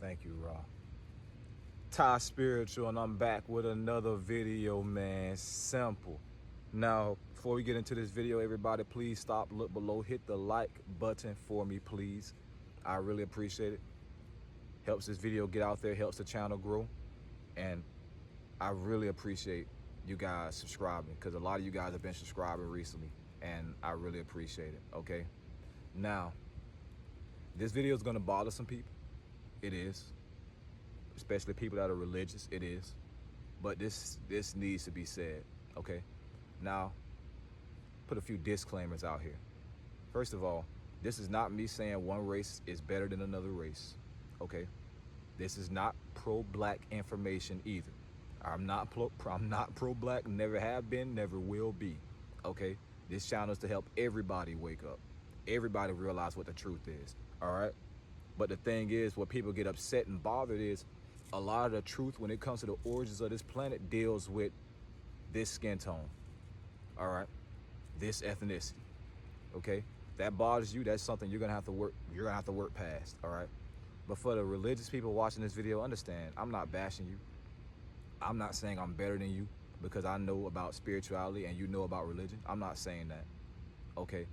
Thank you, Ra. Ty Spiritual, and I'm back with another video, man. Simple. Now, before we get into this video, everybody, please stop, look below, hit the like button for me, please. I really appreciate it. Helps this video get out there, helps the channel grow, and I really appreciate you guys subscribing, because a lot of you guys have been subscribing recently, and I really appreciate it. Okay, now this video is going to bother some people. It is, especially people that are religious. It is, but this needs to be said. Okay, now put a few disclaimers out here. First of all, this is not me saying one race is better than another race. Okay, this is not pro-black information either. I'm not pro-black, never have been, never will be. Okay, this channel is to help everybody wake up, everybody realize what the truth is. All right, but the thing is, what people get upset and bothered is a lot of the truth when it comes to the origins of this planet deals with this skin tone. All right, this ethnicity. Okay, that bothers you, that's something you're gonna have to work past. All right, but for the religious people watching this video, understand, I'm not bashing you. I'm not saying I'm better than you because I know about spirituality and you know about religion. I'm not saying that. Okay,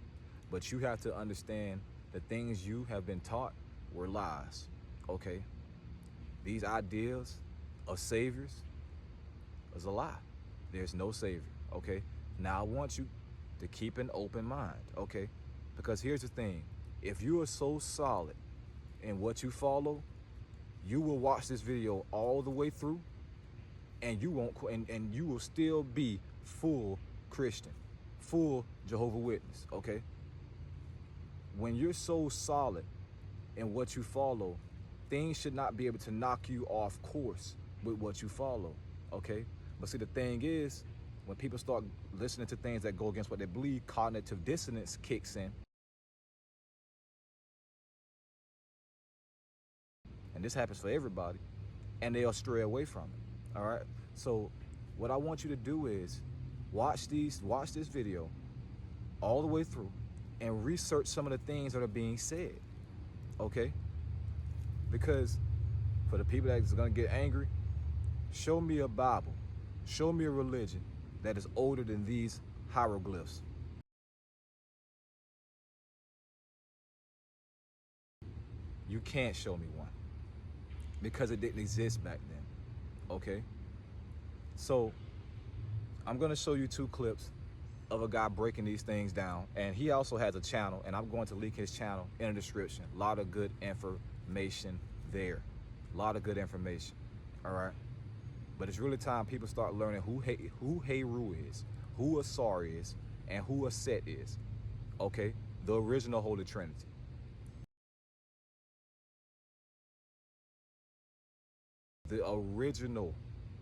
but you have to understand the things you have been taught were lies. Okay, these ideas of saviors is a lie. There's no savior. Okay, now I want you to keep an open mind. Okay, because here's the thing, if you are so solid in what you follow, you will watch this video all the way through and you won't, and you will still be full Christian, full Jehovah's Witness. Okay, when you're so solid in what you follow, things should not be able to knock you off course with what you follow. Okay, but see, the thing is, when people start listening to things that go against what they believe, cognitive dissonance kicks in. And this happens for everybody, and they'll stray away from it. All right, so what I want you to do is watch this video all the way through and research some of the things that are being said. Okay, because for the people that's gonna get angry, show me a Bible, show me a religion that is older than these hieroglyphs. You can't show me one because it didn't exist back then. Okay, so I'm gonna show you two clips of a guy breaking these things down, and he also has a channel, and I'm going to link his channel in the description. A lot of good information there, a lot of good information. All right, but it's really time people start learning who Heru is, who Asar is, and who Aset is. Okay, the original Holy Trinity. The original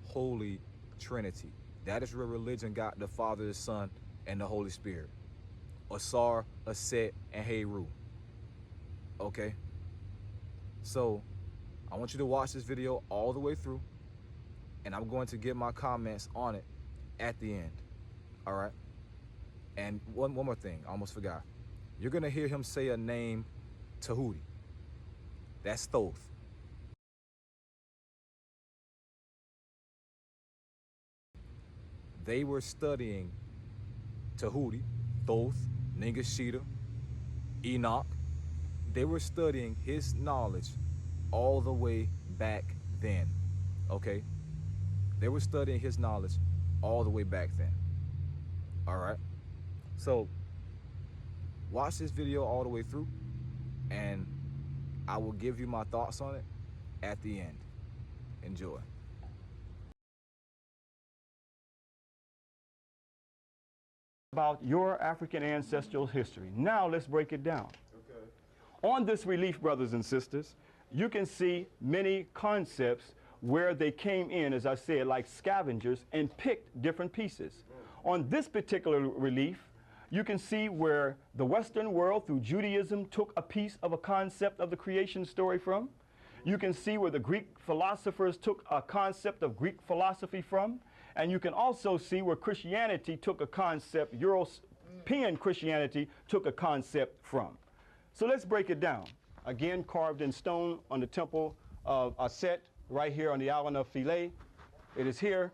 Holy Trinity. That is where religion got the Father, the Son, and the Holy Spirit. Asar, Aset, and Heru. Okay? So, I want you to watch this video all the way through, and I'm going to give my comments on it at the end. All right? And one more thing, I almost forgot. You're going to hear him say a name, Tahuti. That's Thoth. They were studying Tahuti, Thoth, Ningashita, Enoch. They were studying his knowledge all the way back then. Okay? They were studying his knowledge all the way back then. All right? So, watch this video all the way through, and I will give you my thoughts on it at the end. Enjoy. About your African ancestral history. Now let's break it down. Okay. On this relief, brothers and sisters, you can see many concepts where they came in, as I said, like scavengers and picked different pieces. On this particular relief, you can see where the Western world through Judaism took a piece of a concept of the creation story from. You can see where the Greek philosophers took a concept of Greek philosophy from. And you can also see where Christianity took a concept, European Christianity took a concept from. So let's break it down. Again, carved in stone on the temple of Aset, right here on the island of Philae. It is here.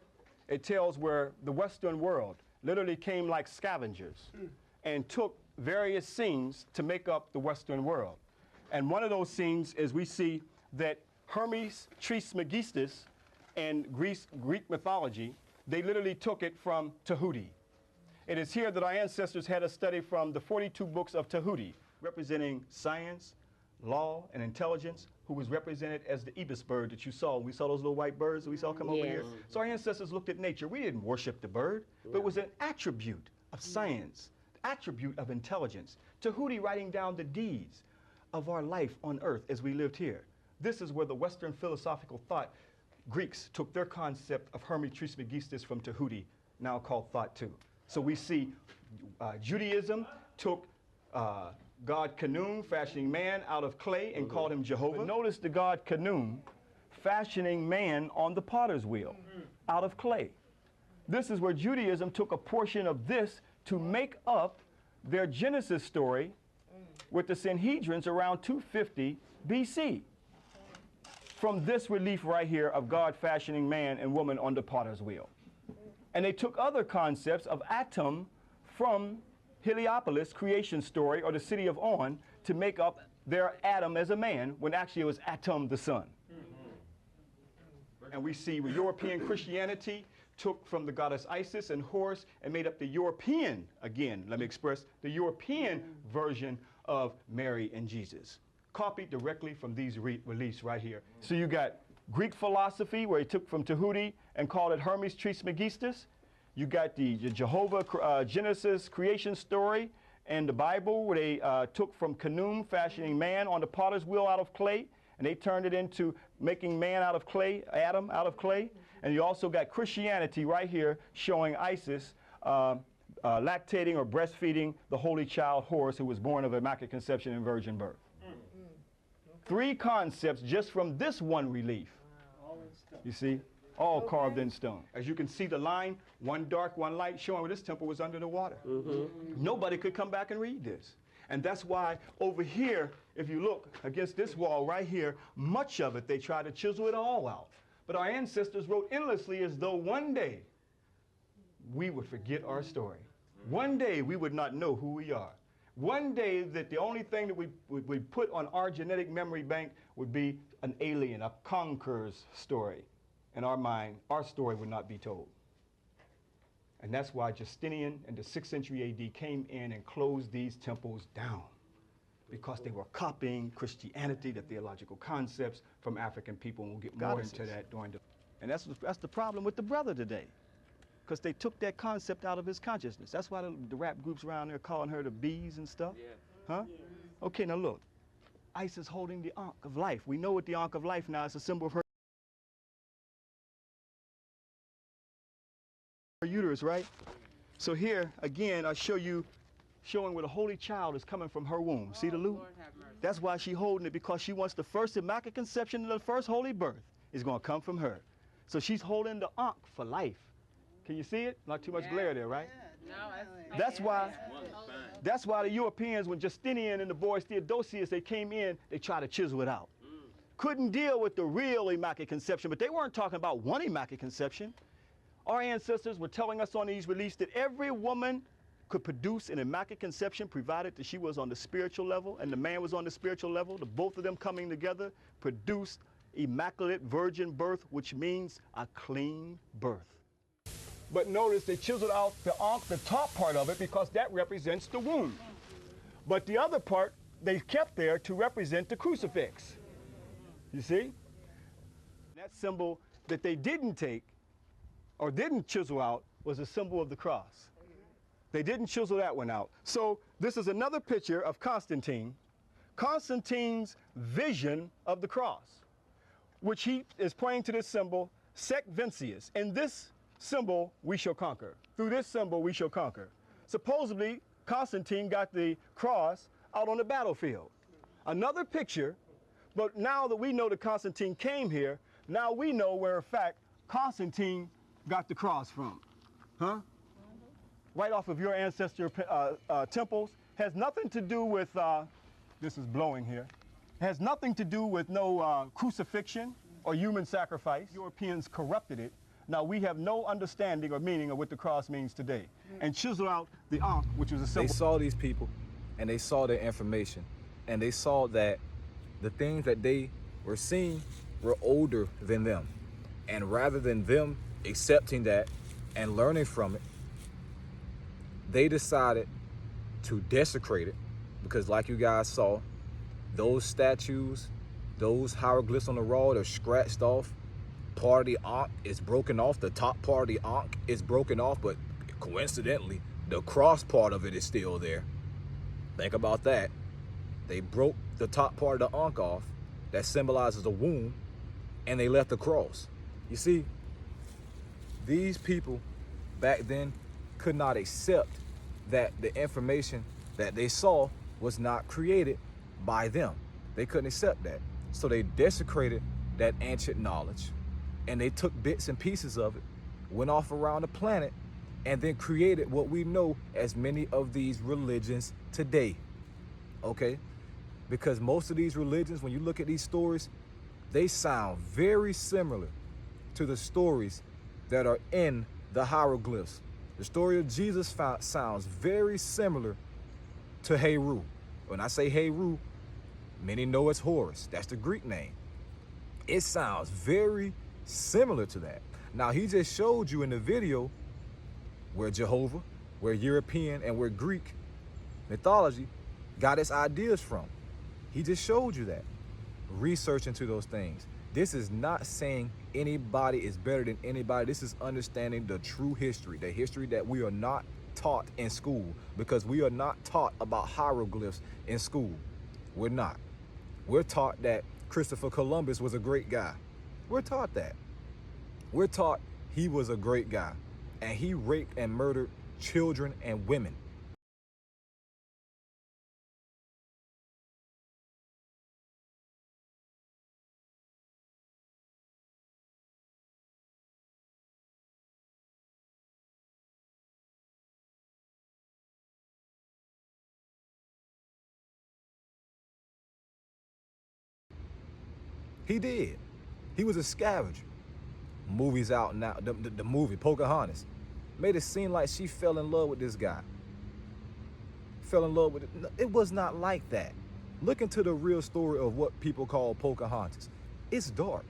It tells where the Western world literally came like scavengers and took various scenes to make up the Western world. And one of those scenes is we see that Hermes Trismegistus in Greek mythology, they literally took it from Tahuti. It is here that our ancestors had a study from the 42 books of Tahuti, representing science, law, and intelligence, who was represented as the ibis bird that you saw. We saw those little white birds that we saw come over here. So our ancestors looked at nature. We didn't worship the bird, but it was an attribute of science, attribute of intelligence. Tahuti writing down the deeds of our life on earth as we lived here. This is where the Western philosophical thought, Greeks took their concept of Hermes Trismegistus from Tahuti, now called thought too. So we see Judaism took God Khnum, fashioning man out of clay, and called him Jehovah. But notice the God Khnum fashioning man on the potter's wheel out of clay. This is where Judaism took a portion of this to make up their Genesis story with the Sanhedrins around 250 BC. From this relief right here of God fashioning man and woman on the potter's wheel. And they took other concepts of Atum from Heliopolis creation story, or the city of On, to make up their Adam as a man, when actually it was Atum the sun. And we see European Christianity took from the goddess Isis and Horus and made up the European, again, let me express, the European version of Mary and Jesus. Copied directly from these reliefs right here. So you got Greek philosophy, where he took from Tahuti and called it Hermes Trismegistus. You got the Jehovah Genesis creation story and the Bible, where they took from Khnum, fashioning man on the potter's wheel out of clay, and they turned it into making man out of clay, Adam out of clay. And you also got Christianity right here showing Isis lactating or breastfeeding the holy child Horus, who was born of immaculate conception and virgin birth. Three concepts just from this one relief. You see? All carved in stone. As you can see the line, one dark, one light, showing where this temple was under the water. Nobody could come back and read this. And that's why over here, if you look against this wall right here, much of it, they try to chisel it all out. But our ancestors wrote endlessly as though one day we would forget our story. One day we would not know who we are. One day that the only thing that we put on our genetic memory bank would be an alien, a conqueror's story. In our mind, our story would not be told. And that's why Justinian in the 6th century AD came in and closed these temples down, because they were copying Christianity, the theological concepts from African people, and we'll get more into that during the... And that's the problem with the brother today, because they took that concept out of his consciousness. That's why the rap groups around there calling her the bees and stuff. Huh? Okay, now look. Isis holding the Ankh of life. We know what the Ankh of life now is, a symbol of her uterus, right? So here, again, I show you, showing where the Holy Child is coming from her womb. See the loop? That's why she's holding it, because she wants the first immaculate conception and the first holy birth is going to come from her. So she's holding the Ankh for life. Can you see it? Not too much glare there, right? That's why the Europeans, when Justinian and the boys Theodosius, they came in, they tried to chisel it out. Couldn't deal with the real immaculate conception, but they weren't talking about one immaculate conception. Our ancestors were telling us on these reliefs that every woman could produce an immaculate conception, provided that she was on the spiritual level and the man was on the spiritual level. The both of them coming together produced immaculate virgin birth, which means a clean birth. But notice they chiseled out the Ankh, the top part of it, because that represents the womb. But the other part they kept there to represent the crucifix. You see? That symbol that they didn't take or didn't chisel out was a symbol of the cross. They didn't chisel that one out. So this is another picture of Constantine, Constantine's vision of the cross. which he is pointing to this symbol, Sec Vincius. In this symbol, we shall conquer. Through this symbol, we shall conquer. Supposedly, Constantine got the cross out on the battlefield. Another picture, but now that we know that Constantine came here, now we know where, in fact, Constantine got the cross from. Huh? Right off of your ancestor temples. Has nothing to do with, this is blowing here, has nothing to do with no crucifixion or human sacrifice. Europeans corrupted it. Now we have no understanding or meaning of what the cross means today. And chisel out the Ankh, which was a symbol. They saw these people and they saw their information and they saw that the things that they were seeing were older than them. And rather than them accepting that and learning from it, they decided to desecrate it, because like you guys saw, those statues, those hieroglyphs on the wall, they're scratched off. Part of the Ankh is broken off. The top part of the Ankh is broken off, but coincidentally, the cross part of it is still there. Think about that. They broke the top part of the Ankh off, that symbolizes a wound, and they left the cross. You see, these people back then could not accept that the information that they saw was not created by them. They couldn't accept that. So they desecrated that ancient knowledge, and they took bits and pieces of it, went off around the planet, and then created what we know as many of these religions today. Okay? Because most of these religions, when you look at these stories, they sound very similar to the stories that are in the hieroglyphs. The story of Jesus sounds very similar to Heru. When I say Heru, many know it's Horus. That's the Greek name. It sounds very similar to that. Now, he just showed you in the video where Jehovah, where European, and where Greek mythology got its ideas from. He just showed you that. Research into those things. This is not saying anybody is better than anybody. This is understanding the true history, the history that we are not taught in school, because we are not taught about hieroglyphs in school. We're not. We're taught that Christopher Columbus was a great guy. We're taught that. We're taught he was a great guy, and he raped and murdered children and women. He did. He was a scavenger. Movies out now. The movie Pocahontas made it seem like she fell in love with this guy. Fell in love with it. It was not like that. Look into the real story of what people call Pocahontas. It's dark.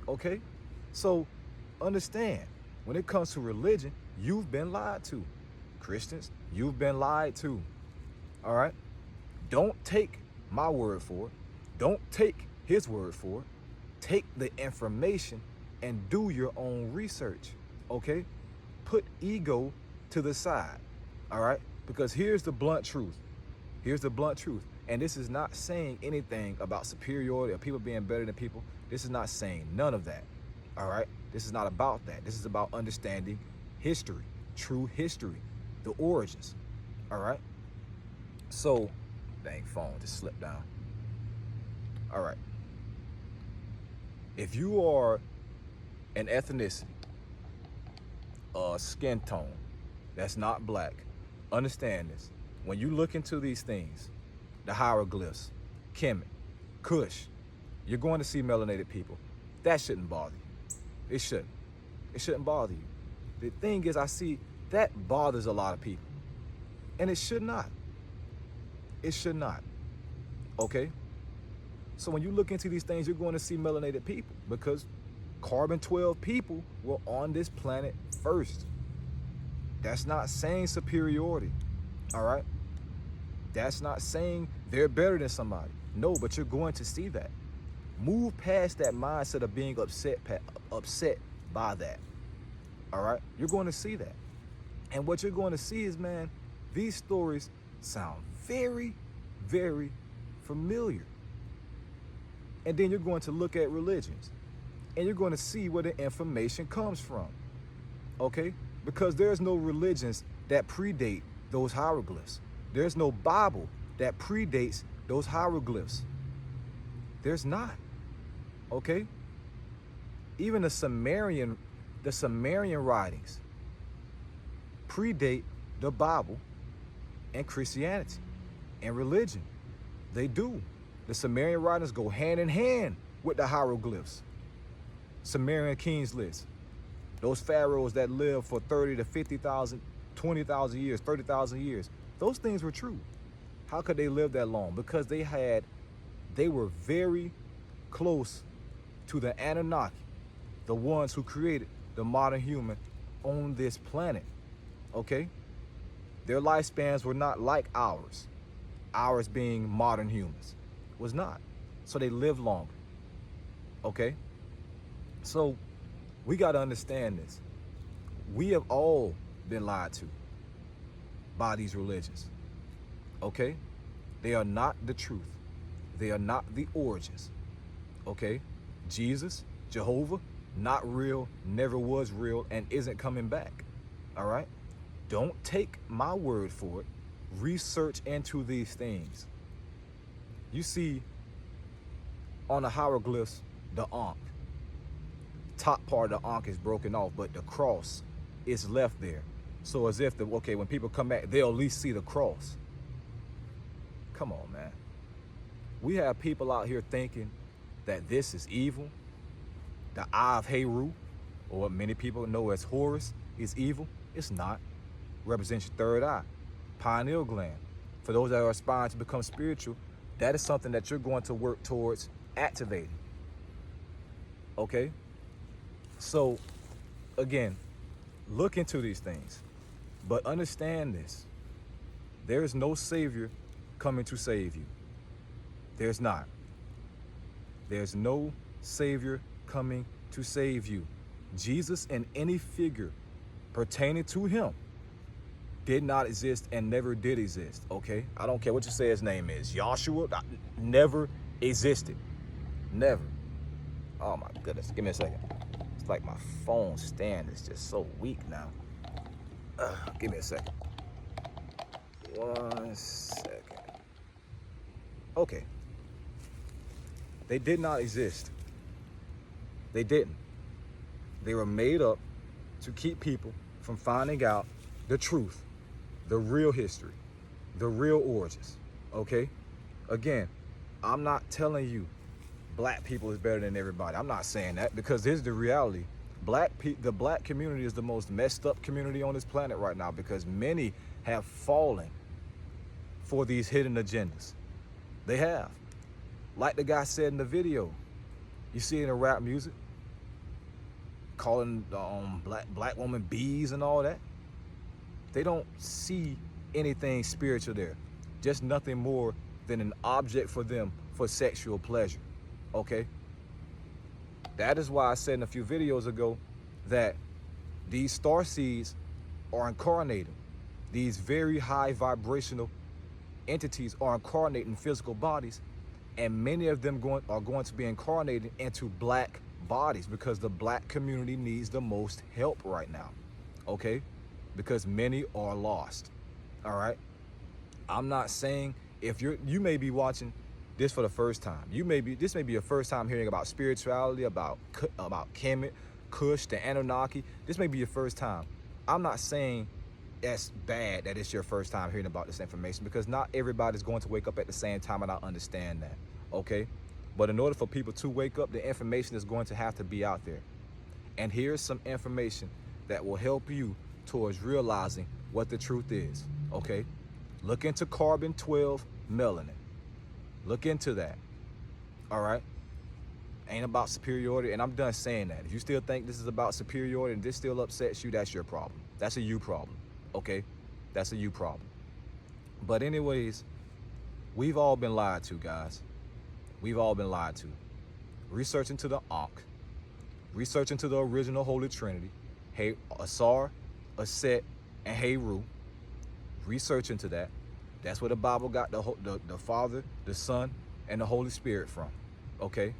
Okay? So understand, when it comes to religion, you've been lied to. Christians, you've been lied to. All right? Don't take my word for it. Don't take his word for it. Take the information and do your own research. Okay? Put ego to the side. All right? Because here's the blunt truth. Here's the blunt truth. And this is not saying anything about superiority or people being better than people. This is not saying none of that. All right? This is not about that. This is about understanding history, true history, the origins. All right? So, dang, phone just slipped down. All right. If you are an ethnicity, a skin tone that's not black, understand this. When you look into these things, the hieroglyphs, Kemet, Kush, you're going to see melanated people. That shouldn't bother you. It shouldn't. It shouldn't bother you. The thing is, I see that bothers a lot of people. And it should not. It should not. Okay? So when you look into these things, you're going to see melanated people because carbon-12 people were on this planet first. That's not saying superiority, all right? That's not saying they're better than somebody. No, but you're going to see that. Move past that mindset of being upset by that, all right? You're going to see that. And what you're going to see is, man, these stories sound very, very familiar. And then you're going to look at religions and you're going to see where the information comes from, okay? Because there's no religions that predate those hieroglyphs. There's no Bible that predates those hieroglyphs. There's not, okay? Even the Sumerian writings predate the Bible and Christianity and religion. They do. The Sumerian writings go hand in hand with the hieroglyphs. Sumerian kings list. Those pharaohs that lived for 30 to 50,000, 20,000 years, 30,000 years. Those things were true. How could they live that long? Because they were very close to the Anunnaki, the ones who created the modern human on this planet, okay? Their lifespans were not like ours. Ours being modern humans was not. So they lived longer, okay? So we got to understand this. We have all been lied to by these religions, okay? They are not the truth. They are not the origins, okay? Jesus, Jehovah, not real, never was real, and isn't coming back, all right? Don't take my word for it. Research into these things. You see on the hieroglyphs, the Ankh. Top part of the Ankh is broken off, but the cross is left there. So as if, when people come back, they'll at least see the cross. Come on, man. We have people out here thinking that this is evil. The Eye of Heru, or what many people know as Horus, is evil. It's not. Represents your third eye, pineal gland. For those that are aspiring to become spiritual, that is something that you're going to work towards activating. Okay? So, again, look into these things, but understand this. There is no savior coming to save you. There's not. There's no savior coming to save you. Jesus and any figure pertaining to him did not exist and never did exist, okay? I don't care what you say his name is. Joshua never existed. Never. Oh my goodness, give me a second. It's like my phone stand is just so weak now. Give me a second. 1 second. Okay. They did not exist. They didn't. They were made up to keep people from finding out the truth, the real history, the real origins, okay? Again, I'm not telling you black people is better than everybody. I'm not saying that, because here's the reality. The black community is the most messed up community on this planet right now, because many have fallen for these hidden agendas. They have. Like the guy said in the video, you see it in rap music, calling black woman bees and all that. They don't see anything spiritual there. Just nothing more than an object for them for sexual pleasure, okay? That is why I said in a few videos ago that these starseeds are incarnating. These very high vibrational entities are incarnating physical bodies, and many of them are going to be incarnated into black bodies, because the black community needs the most help right now, okay? Because many are lost, all right? I'm not saying, if you may be watching this for the first time. This may be your first time hearing about spirituality, about Kemet, Kush, the Anunnaki. This may be your first time. I'm not saying that's bad that it's your first time hearing about this information, because not everybody's going to wake up at the same time, and I understand that, okay? But in order for people to wake up, the information is going to have to be out there. And here's some information that will help you towards realizing what the truth is, okay? Look into carbon-12 melanin. Look into that, all right? Ain't about superiority, and I'm done saying that. If you still think this is about superiority and this still upsets you, that's your problem. That's a you problem, okay? That's a you problem. But anyways, we've all been lied to, guys. We've all been lied to. Research into the Ankh, research into the original Holy Trinity, Asar, Aset, and Heru. Research into that. That's where the Bible got the Father, the Son, and the Holy Spirit from, okay?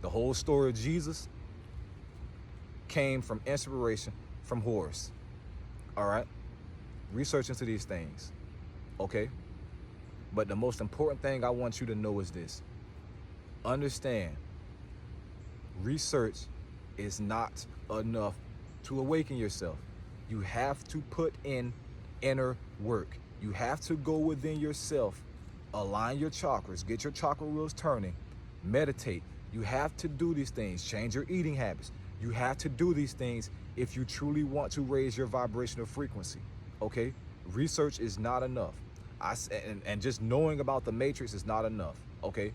The whole story of Jesus came from inspiration from Horus, all right? Research into these things, okay? But the most important thing I want you to know is this. Understand, research is not enough to awaken yourself. You have to put in inner work. You have to go within yourself, align your chakras, get your chakra wheels turning, meditate. You have to do these things, change your eating habits. You have to do these things if you truly want to raise your vibrational frequency, okay? Research is not enough. And just knowing about the matrix is not enough, okay?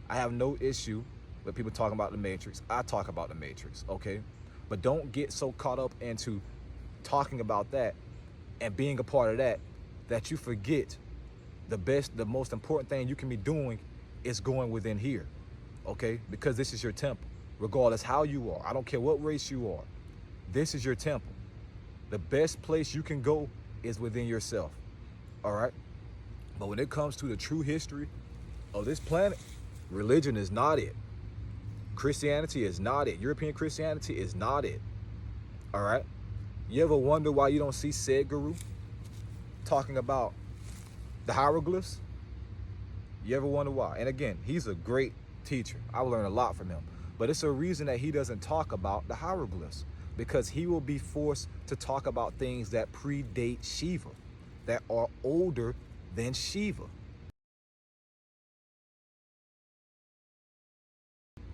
I have no issue with people talking about the matrix. I talk about the matrix, okay? But don't get so caught up into talking about that and being a part of that you forget the most important thing you can be doing is going within here, okay? Because this is your temple, regardless how you are. I don't care what race you are. This is your temple. The best place you can go is within yourself, all right? But when it comes to the true history of this planet, religion is not it. Christianity is not it. European Christianity is not it, all right? You ever wonder why you don't see Sadhguru talking about the hieroglyphs? You ever wonder why? And again, he's a great teacher. I learned a lot from him. But it's a reason that he doesn't talk about the hieroglyphs, because he will be forced to talk about things that predate Shiva, that are older than Shiva.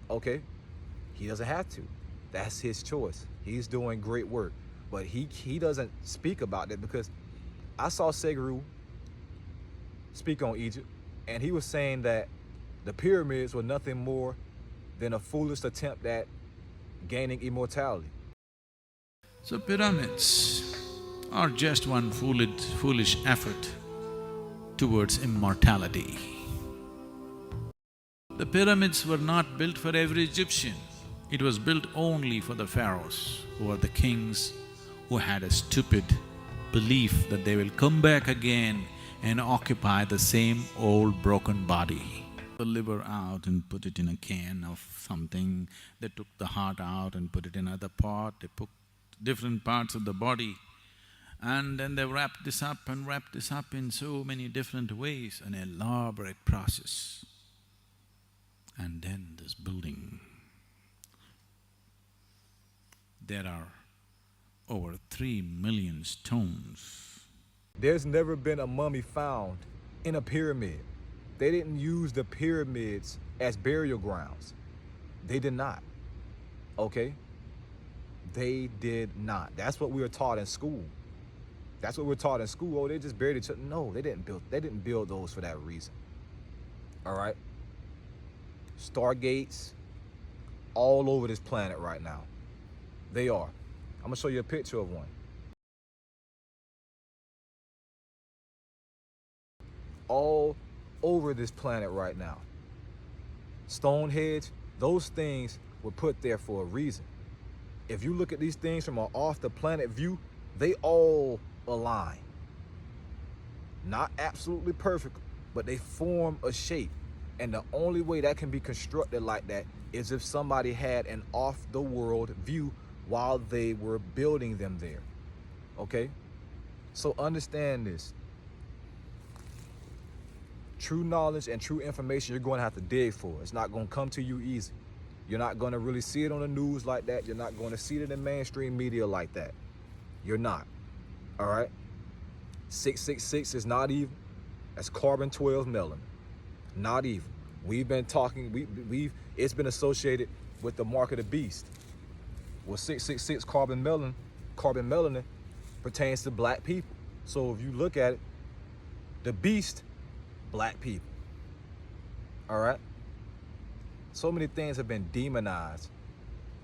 Okay? He doesn't have to. That's his choice. He's doing great work. But he doesn't speak about it, because I saw Sadhguru speak on Egypt, and he was saying that the pyramids were nothing more than a foolish attempt at gaining immortality. So pyramids are just one foolish effort towards immortality. The pyramids were not built for every Egyptian. It was built only for the pharaohs, who were the kings, who had a stupid belief that they will come back again and occupy the same old broken body. The liver out and put it in a can of something, they took the heart out and put it in another pot, they put different parts of the body, and then they wrapped this up and wrapped this up in so many different ways, an elaborate process. And then this building, there are over 3 million stones. There's never been a mummy found in a pyramid. They didn't use the pyramids as burial grounds. They did not, okay? They did not. That's what we were taught in school. That's what we're taught in school. Oh, they just buried each other. No, they didn't build those for that reason, all right? Stargates all over this planet right now. They are. I'm gonna show you a picture of one. All over this planet right now. Stonehenge, those things were put there for a reason. If you look at these things from an off the planet view, they all align. Not absolutely perfect, but they form a shape. And the only way that can be constructed like that is if somebody had an off-the-world view while they were building them there, okay? So understand this. True knowledge and true information, you're going to have to dig for. It's not going to come to you easy. You're not going to really see it on the news like that. You're not going to see it in mainstream media like that. You're not, all right? 666 is not evil. That's carbon-12 melanin. Not evil. We've been talking, it's been associated with the mark of the beast. Well, 666 carbon melanin pertains to black people. So if you look at it, the beast, black people. All right? So many things have been demonized,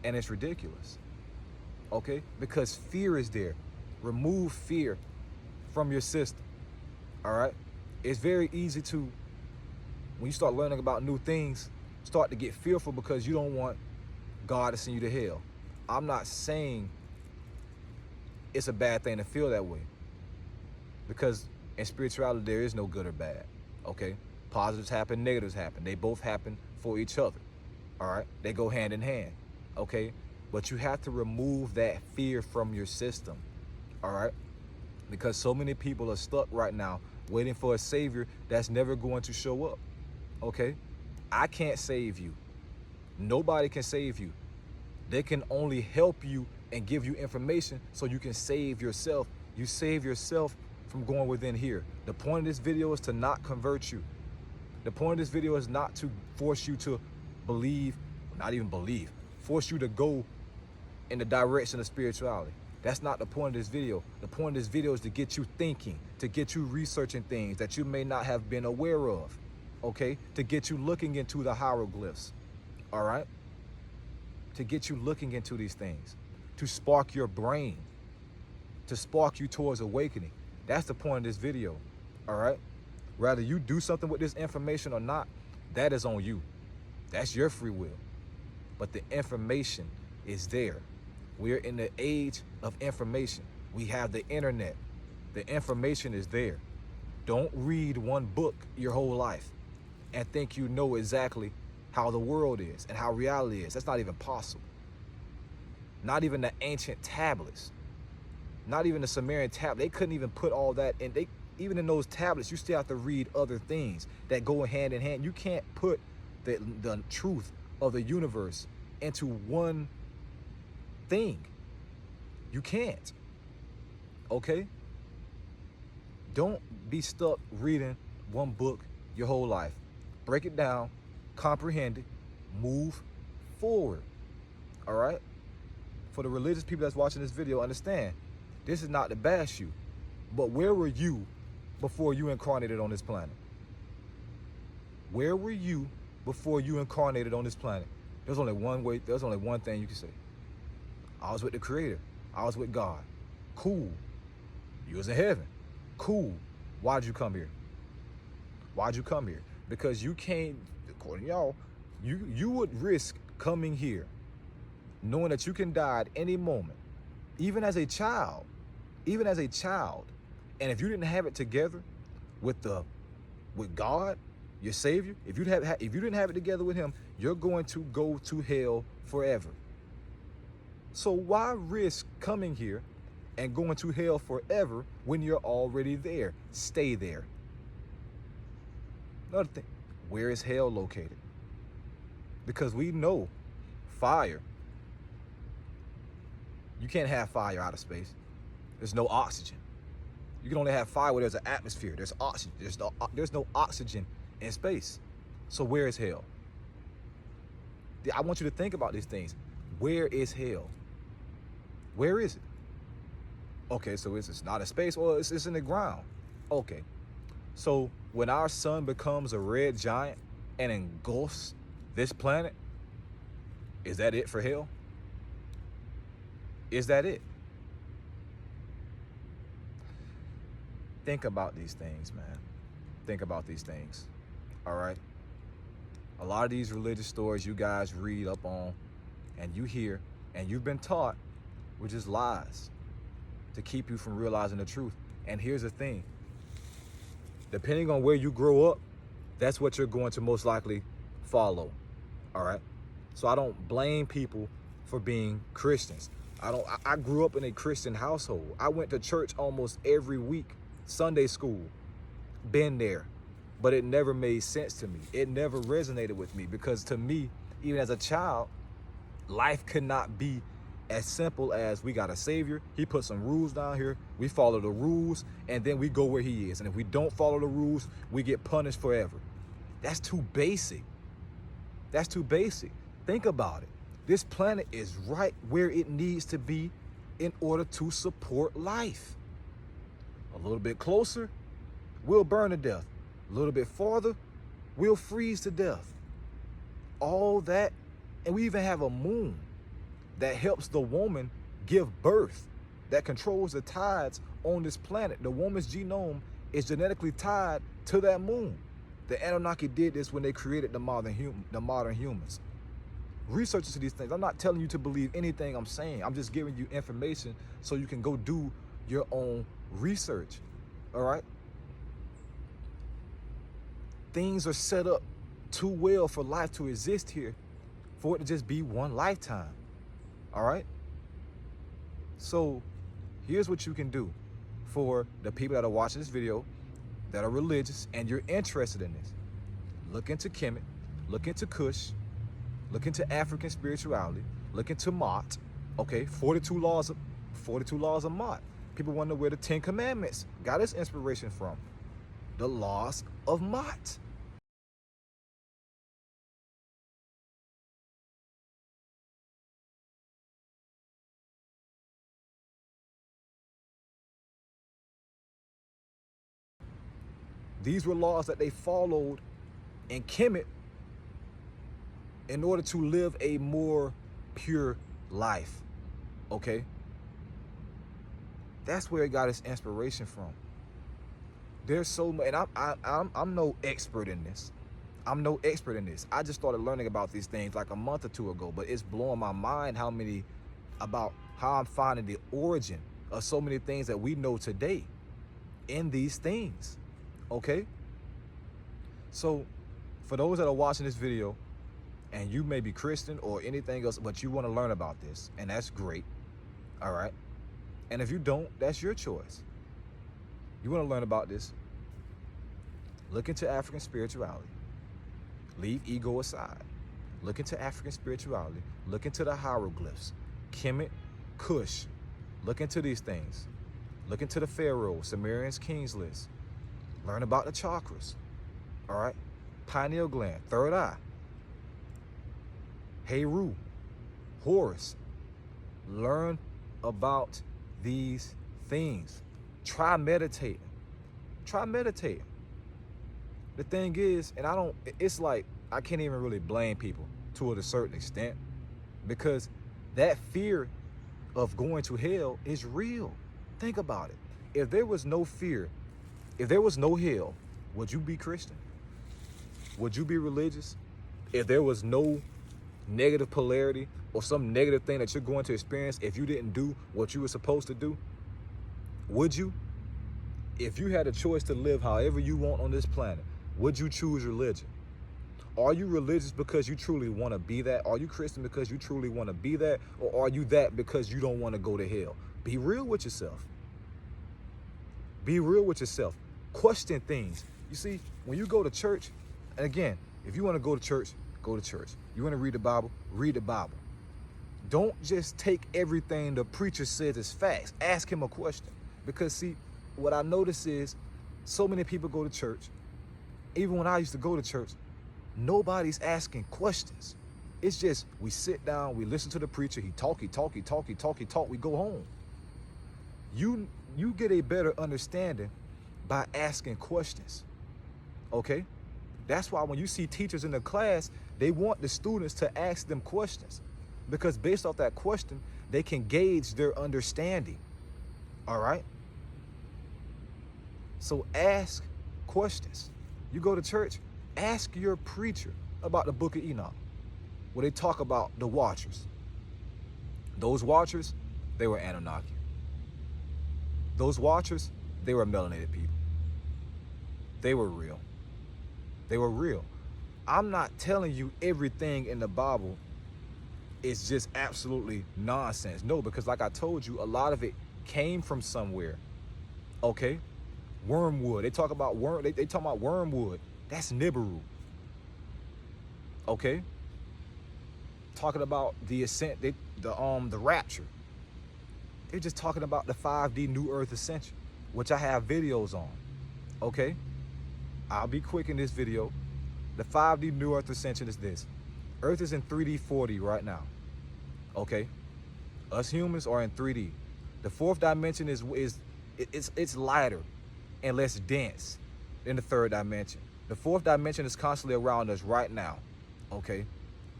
and it's ridiculous. Okay? Because fear is there. Remove fear from your system. All right? It's very easy to, when you start learning about new things, start to get fearful because you don't want God to send you to hell. I'm not saying it's a bad thing to feel that way, because in spirituality there is no good or bad. Okay? Positives happen, negatives happen. They both happen for each other. All right? They go hand in hand. Okay? But you have to remove that fear from your system. All right? Because so many people are stuck right now waiting for a savior that's never going to show up. Okay? I can't save you. Nobody can save you. They can only help you and give you information so you can save yourself. You save yourself from going within here. The point of this video is to not convert you. The point of this video is not to force you to believe, not even believe, force you to go in the direction of spirituality. That's not the point of this video. The point of this video is to get you thinking, to get you researching things that you may not have been aware of, okay? To get you looking into the hieroglyphs, all right? To get you looking into these things, to spark your brain, to spark you towards awakening. That's the point of this video, all right? Whether you do something with this information or not, that is on you. That's your free will. But the information is there. We're in the age of information. We have the internet. The information is there. Don't read one book your whole life and think you know exactly how the world is and how reality is. That's not even possible. Not even the ancient tablets, not even the Sumerian tablet. They couldn't even put all that in. Even in those tablets, you still have to read other things that go hand in hand. You can't put the truth of the universe into one thing. You can't. Okay? Don't be stuck reading one book your whole life. Break it down, comprehend it, move forward. All right? For the religious people that's watching this video, understand, this is not to bash you, but where were you before you incarnated on this planet? Where were you before you incarnated on this planet? There's only one way, there's only one thing you can say. I was with the Creator. I was with God. Cool. You was in heaven. Cool. Why'd you come here? Why'd you come here? Because you can't, according to y'all, you would risk coming here knowing that you can die at any moment, even as a child, and if you didn't have it together with God, your Savior, if you didn't have it together with Him, you're going to go to hell forever. So why risk coming here and going to hell forever when you're already there? Stay there. Another thing, where is hell located? Because we know fire. You can't have fire out of space. There's no oxygen. You can only have fire where there's an atmosphere. There's oxygen. There's no oxygen in space. So where is hell? I want you to think about these things. Where is hell? Where is it? Okay, so it's not in space, or it's in the ground. Okay, so when our sun becomes a red giant and engulfs this planet, is that it for hell? Is that it? Think about these things, man. Think about these things, all right? A lot of these religious stories you guys read up on and you hear and you've been taught were just lies to keep you from realizing the truth. And here's the thing. Depending on where you grow up, that's what you're going to most likely follow, all right? So I don't blame people for being Christians. I grew up in a Christian household. I went to church almost every week, Sunday school, been there, but it never made sense to me. It never resonated with me because to me, even as a child, life could not be as simple as we got a Savior. He put some rules down here. We follow the rules and then we go where He is. And if we don't follow the rules, we get punished forever. That's too basic. That's too basic. Think about it. This planet is right where it needs to be in order to support life. A little bit closer, we'll burn to death. A little bit farther, we'll freeze to death. All that, and we even have a moon that helps the woman give birth, that controls the tides on this planet. The woman's genome is genetically tied to that moon. The Anunnaki did this when they created the modern humans. Research into these things. I'm not telling you to believe anything I'm saying. I'm just giving you information so you can go do your own research. All right? Things are set up too well for life to exist here, for it to just be one lifetime. All right? So here's what you can do for the people that are watching this video that are religious and you're interested in this. Look into Kemet, look into Kush, look into African spirituality, look into Mott, okay? 42 laws of Mott. People wonder where the 10 Commandments got its inspiration from. The laws of Mott. These were laws that they followed in Kemet in order to live a more pure life, okay? That's where it got its inspiration from. There's so much, and I'm no expert in this. I'm no expert in this. I just started learning about these things like a month or two ago, but it's blowing my mind about how I'm finding the origin of so many things that we know today in these things. Okay, so for those that are watching this video and you may be Christian or anything else, but you want to learn about this, and that's great, all right? And if you don't, that's your choice. You want to learn about this, look into African spirituality. Leave ego aside. Look into African spirituality. Look into the hieroglyphs. Kemet, Kush. Look into these things. Look into the Pharaoh, Sumerian's King's List. Learn about the chakras, all right? Pineal gland, third eye. Heru, Horus. Learn about these things. Try meditating. Try meditating. The thing is, and it's like, I can't even really blame people to a certain extent, because that fear of going to hell is real. Think about it. If there was no fear, if there was no hell, would you be Christian? Would you be religious? If there was no negative polarity or some negative thing that you're going to experience if you didn't do what you were supposed to do, would you? If you had a choice to live however you want on this planet, would you choose religion? Are you religious because you truly want to be that? Are you Christian because you truly want to be that? Or are you that because you don't want to go to hell? Be real with yourself. Be real with yourself. Question things. You see, when you go to church, and again, if you want to go to church, go to church. You want to read the Bible, read the Bible. Don't just take everything the preacher says as facts. Ask him a question. Because see, what I notice is so many people go to church. Even when I used to go to church, nobody's asking questions. It's just, we sit down, we listen to the preacher, he talk, we go home. You get a better understanding by asking questions, okay? That's why when you see teachers in the class, they want the students to ask them questions, because based off that question, they can gauge their understanding, all right? So ask questions. You go to church, ask your preacher about the book of Enoch, where they talk about the Watchers. Those Watchers, they were Anunnaki. Those Watchers, they were melanated people. They were real. They were real. I'm not telling you everything in the Bible is just absolutely nonsense. No, because like I told you, a lot of it came from somewhere. Okay? Wormwood. They talk about they talk about wormwood. That's Nibiru. Okay? Talking about the ascent, the rapture. They're just talking about the 5D New Earth Ascension, which I have videos on. Okay? I'll be quick in this video. The 5D New Earth Ascension is this. Earth is in 3D 4D right now. Okay? Us humans are in 3D. The fourth dimension it's lighter and less dense than the third dimension. The fourth dimension is constantly around us right now. Okay?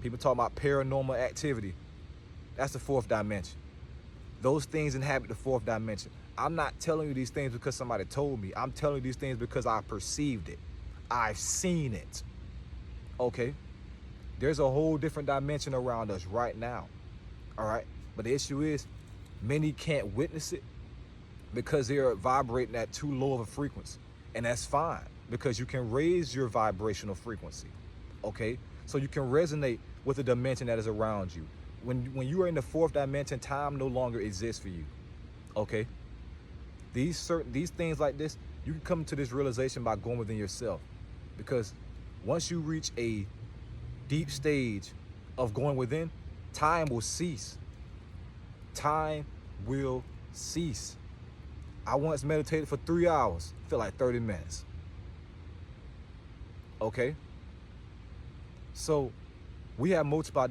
People talk about paranormal activity. That's the fourth dimension. Those things inhabit the fourth dimension. I'm not telling you these things because somebody told me. I'm telling you these things because I perceived it. I've seen it. Okay? There's a whole different dimension around us right now. All right? But the issue is, many can't witness it because they're vibrating at too low of a frequency. And that's fine, because you can raise your vibrational frequency. Okay? So you can resonate with the dimension that is around you. When you are in the fourth dimension, time no longer exists for you. Okay? These things like this, you can come to this realization by going within yourself. Because once you reach a deep stage of going within, time will cease. Time will cease. I once meditated for 3 hours. Felt like 30 minutes. Okay? So we have multiple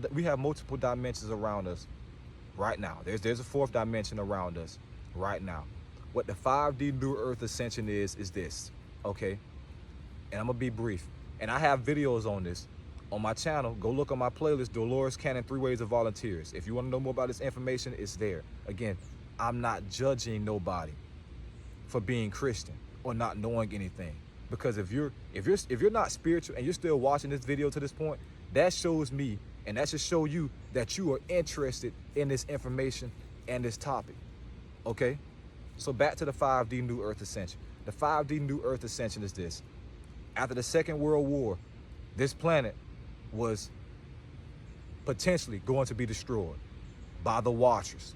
dimensions around us right now. There's a fourth dimension around us right now. What the 5D New Earth Ascension is this, okay? And I'm gonna be brief. And I have videos on this on my channel. Go look on my playlist, Dolores Cannon, 3 Ways of Volunteers. If you wanna know more about this information, it's there. Again, I'm not judging nobody for being Christian or not knowing anything. Because if you're not spiritual and you're still watching this video to this point, that shows me, and that should show you that you are interested in this information and this topic, okay? So back to the 5D New Earth Ascension. The 5D New Earth Ascension is this. After the Second World War, this planet was potentially going to be destroyed by the Watchers,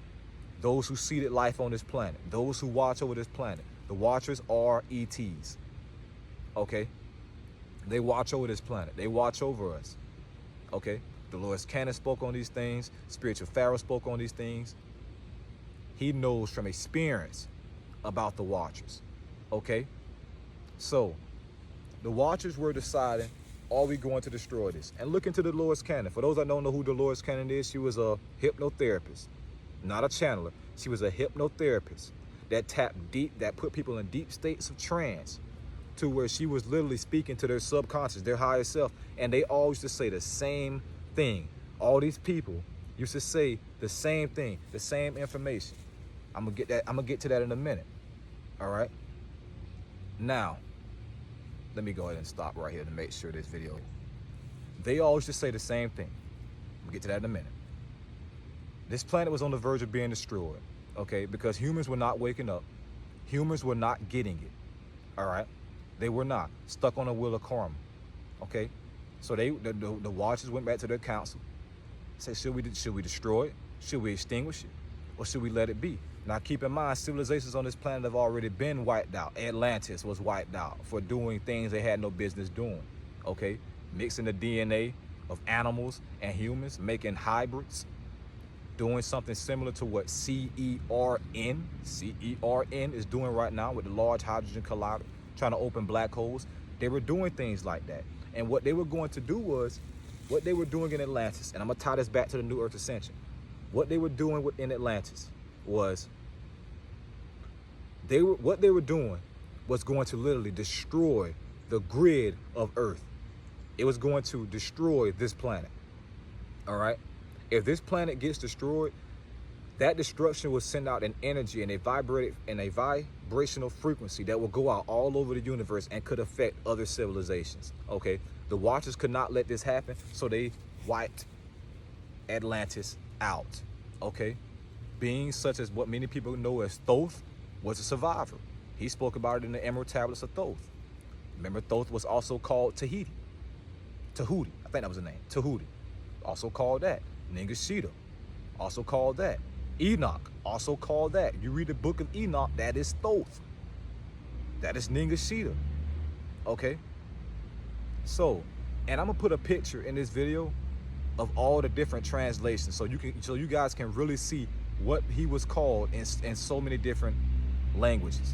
those who seeded life on this planet, those who watch over this planet. The Watchers are ETs, okay? They watch over this planet. They watch over us, okay? Dolores Cannon spoke on these things. Spiritual Pharaoh spoke on these things. He knows from experience about the Watchers, okay? So the Watchers were deciding, are we going to destroy this? And look into Dolores Cannon. For those that don't know who Dolores Cannon is, she was a hypnotherapist, not a channeler. She was a hypnotherapist that tapped deep, that put people in deep states of trance, to where she was literally speaking to their subconscious, their higher self, and they all used to say the same thing. All these people used to say the same thing, the same information. I'm gonna get to that in a minute. All right? Now, let me go ahead and stop right here to make sure this video. They all used to say the same thing. We'll get to that in a minute. This planet was on the verge of being destroyed, okay? Because humans were not waking up. Humans were not getting it, all right? They were not. Stuck on a wheel of karma, okay? So the Watchers went back to their council, said, should we destroy it? Should we extinguish it? Or should we let it be? Now keep in mind, civilizations on this planet have already been wiped out. Atlantis was wiped out for doing things they had no business doing, okay? Mixing the DNA of animals and humans, making hybrids, doing something similar to what CERN is doing right now with the Large Hadron Collider, trying to open black holes. They were doing things like that. And what they were going to do was, what they were doing in Atlantis, and I'm gonna tie this back to the New Earth Ascension. What they were doing in Atlantis was, what they were doing was going to literally destroy the grid of Earth. It was going to destroy this planet, all right? If this planet gets destroyed, that destruction will send out an energy and a vibrational frequency that will go out all over the universe and could affect other civilizations, okay? The Watchers could not let this happen, so they wiped Atlantis out, okay? Beings such as what many people know as Thoth was a survivor. He spoke about it in the Emerald Tablets of Thoth. Remember, Thoth was also called Tahuti, I think that was the name, Tahuti, also called that. Ningishita, also called that. Enoch, also called that. You read the book of Enoch, that is Thoth. That is Ningishita, okay? So, and I'm gonna put a picture in this video of all the different translations so you guys can really see what he was called in so many different languages.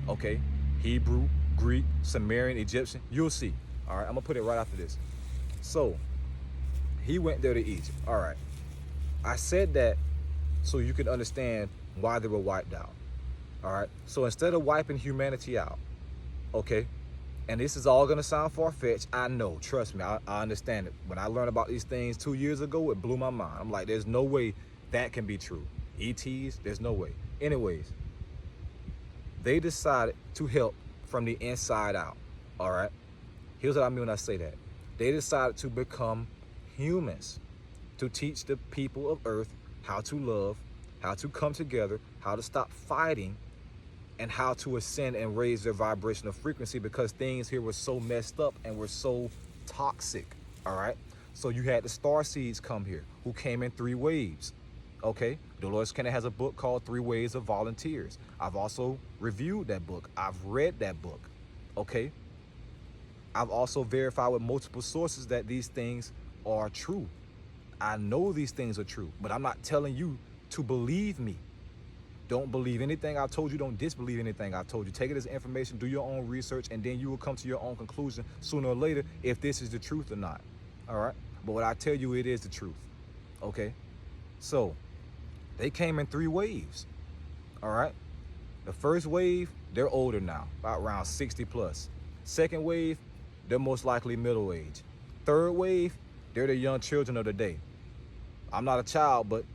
Okay, Hebrew, Greek, Sumerian, Egyptian. You'll see. All right, I'm gonna put it right after this. So he went there to Egypt. All right, I said that so you can understand why they were wiped out. All right, so instead of wiping humanity out, okay, and this is all gonna sound far-fetched, I know, trust me, I understand it. When I learned about these things 2 years ago, it blew my mind. I'm like, there's no way that can be true. ETs, there's no way. Anyways, they decided to help from the inside out. All right, here's what I mean when I say that. They decided to become humans, to teach the people of Earth how to love, how to come together, how to stop fighting, and how to ascend and raise their vibrational frequency, because things here were so messed up and were so toxic. All right, so you had the Starseeds come here, who came in 3 waves. Okay, Dolores Cannon has a book called 3 Waves of Volunteers. I've also reviewed that book. I've read that book. Okay, I've also verified with multiple sources that these things are true. I know these things are true, but I'm not telling you to believe me. Don't believe anything I told you. Don't disbelieve anything I told you. Take it as information, do your own research, and then you will come to your own conclusion sooner or later if this is the truth or not. All right, but what I tell you, it is the truth. Okay, so they came in 3 waves. All right, the first wave, they're older now, about around 60 plus. Second wave, they're most likely middle age. Third wave, they're the young children of the day. I'm not a child, but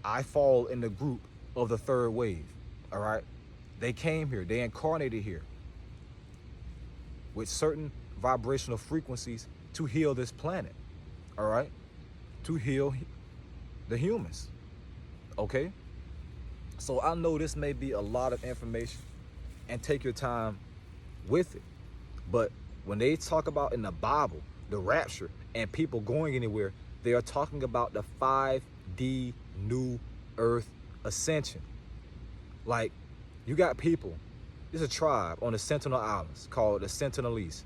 I fall in the group of the third wave. All right, they came here, they incarnated here with certain vibrational frequencies to heal this planet. All right, to heal the humans. Okay, so I know this may be a lot of information, and take your time with it, but when they talk about in the Bible the rapture and people going anywhere, they are talking about the 5D new Earth Ascension. Like, you got people, there's a tribe on the Sentinel Islands called the Sentinelese.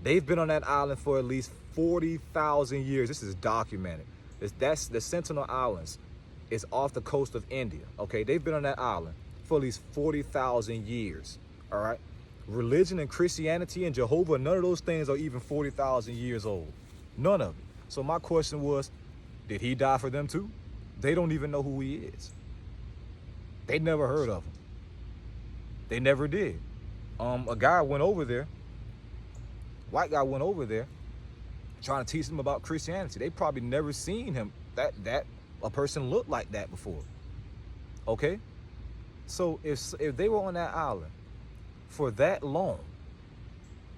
They've been on that island for at least 40,000 years. This is documented. That's the Sentinel Islands. Is off the coast of India. Okay, they've been on that island for at least 40,000 years. All right, religion and Christianity and Jehovah, none of those things are even 40,000 years old. None of it. So my question was, did he die for them too? They don't even know who he is. They never heard of him. They never did. A guy went over there, white guy went over there, trying to teach them about Christianity. They probably never seen him, that a person looked like that before. Okay, so if they were on that island for that long,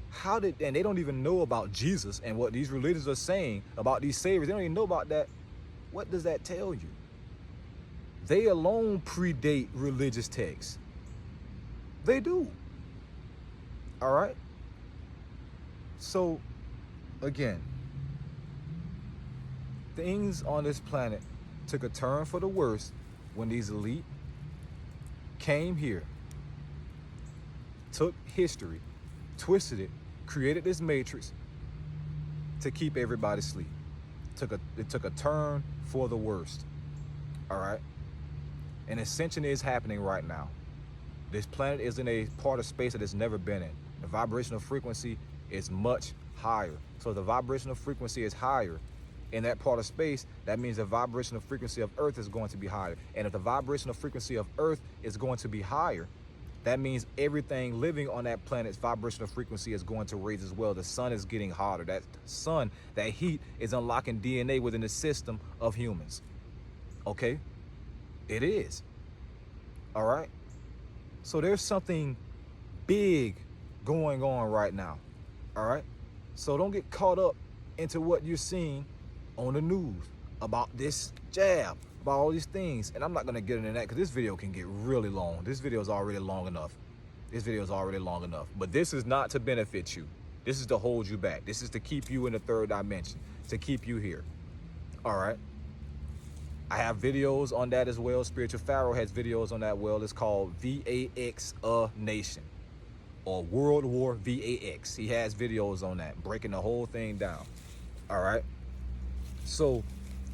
how did, and they don't even know about Jesus and what these religions are saying about these saviors, they don't even know about that. What does that tell you? They alone predate religious texts. They do. All right, so again, things on this planet took a turn for the worse when these elite came here, took history, twisted it, created this matrix to keep everybody asleep. It took a turn for the worst. All right, and ascension is happening right now. This planet is in a part of space that it's never been in. The vibrational frequency is much higher. So if the vibrational frequency is higher in that part of space, that means the vibrational frequency of Earth is going to be higher. And if the vibrational frequency of Earth is going to be higher, that means everything living on that planet's vibrational frequency is going to raise as well. The sun is getting hotter. That sun, that heat is unlocking DNA within the system of humans. Okay? It is. All right? So there's something big going on right now. All right? So don't get caught up into what you're seeing on the news about this jab, about all these things. And I'm not gonna get into that because this video can get really long. This video is already long enough. But this is not to benefit you. This is to hold you back. This is to keep you in the third dimension, to keep you here. All right. I have videos on that as well. Spiritual Pharaoh has videos on that well. It's called VAX Nation, or World War VAX. He has videos on that, breaking the whole thing down. All right. So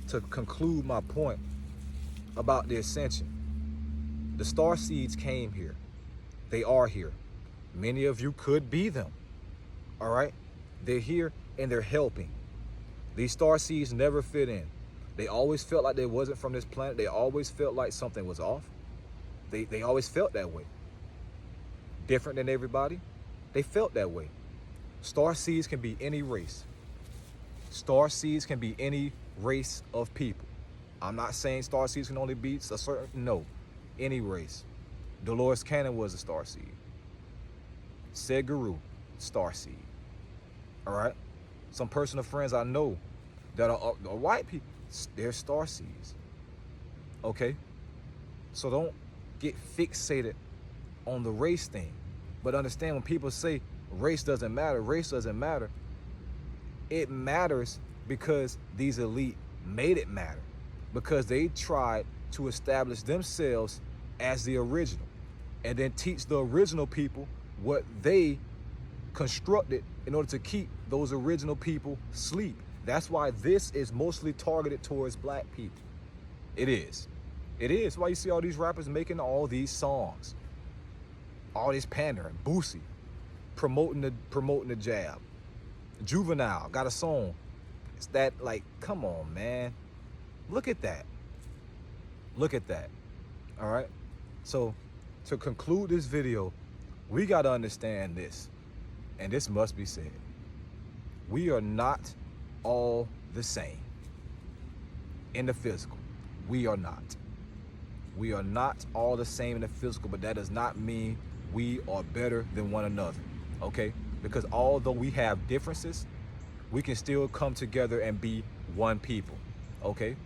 to conclude my point about the ascension, the Starseeds came here. They are here. Many of you could be them. All right? They're here and they're helping. These starseeds never fit in. They always felt like they wasn't from this planet. They always felt like something was off. They always felt that way. Different than everybody. They felt that way. Starseeds can be any race. Starseeds can be any race of people. I'm not saying starseeds can only be a certain, no, any race. Dolores Cannon was a starseed. Said Guru, starseed. All right? Some personal friends I know that are white people, they're starseeds. Okay? So don't get fixated on the race thing. But understand, when people say race doesn't matter, it matters because these elite made it matter. Because they tried to establish themselves as the original and then teach the original people what they constructed in order to keep those original people asleep. That's why this is mostly targeted towards black people. It is. It is why you see all these rappers making all these songs. All this pandering. Boosie promoting the jab. Juvenile got a song. It's that, like, come on, man. Look at that. Look at that. All right? So to conclude this video, we got to understand this, and this must be said. We are not all the same in the physical. We are not. We are not all the same in the physical, but that does not mean we are better than one another, okay? Because although we have differences, we can still come together and be one people, okay?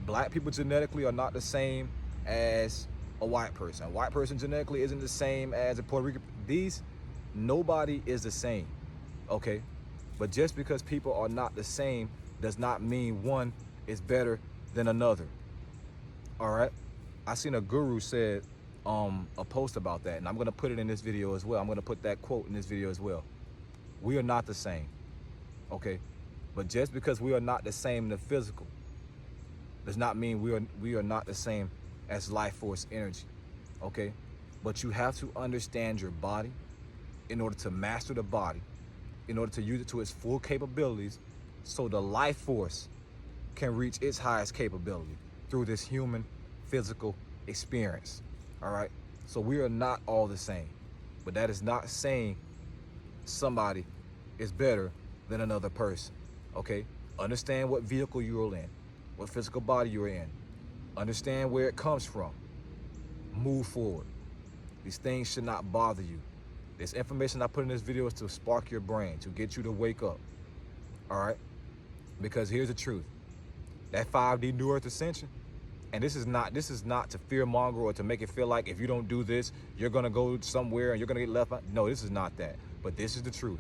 Black people genetically are not the same as a white person. A white person genetically isn't the same as a Puerto Rican. Nobody is the same, okay? But just because people are not the same does not mean one is better than another, all right? I seen a guru said a post about that, and I'm gonna put it in this video as well. I'm gonna put that quote in this video as well. We are not the same, okay? But just because we are not the same in the physical does not mean we are not the same as life force energy, okay? But you have to understand your body in order to master the body, in order to use it to its full capabilities, so the life force can reach its highest capability through this human physical experience, all right? So we are not all the same, but that is not saying somebody is better than another person, okay? Understand what vehicle you're in, what physical body you're in. Understand where it comes from. Move forward. These things should not bother you. This information I put in this video is to spark your brain, to get you to wake up, all right? Because here's the truth. That 5D New Earth Ascension, and this is not to fearmonger or to make it feel like if you don't do this, you're gonna go somewhere and you're gonna get left out. No, this is not that. But this is the truth.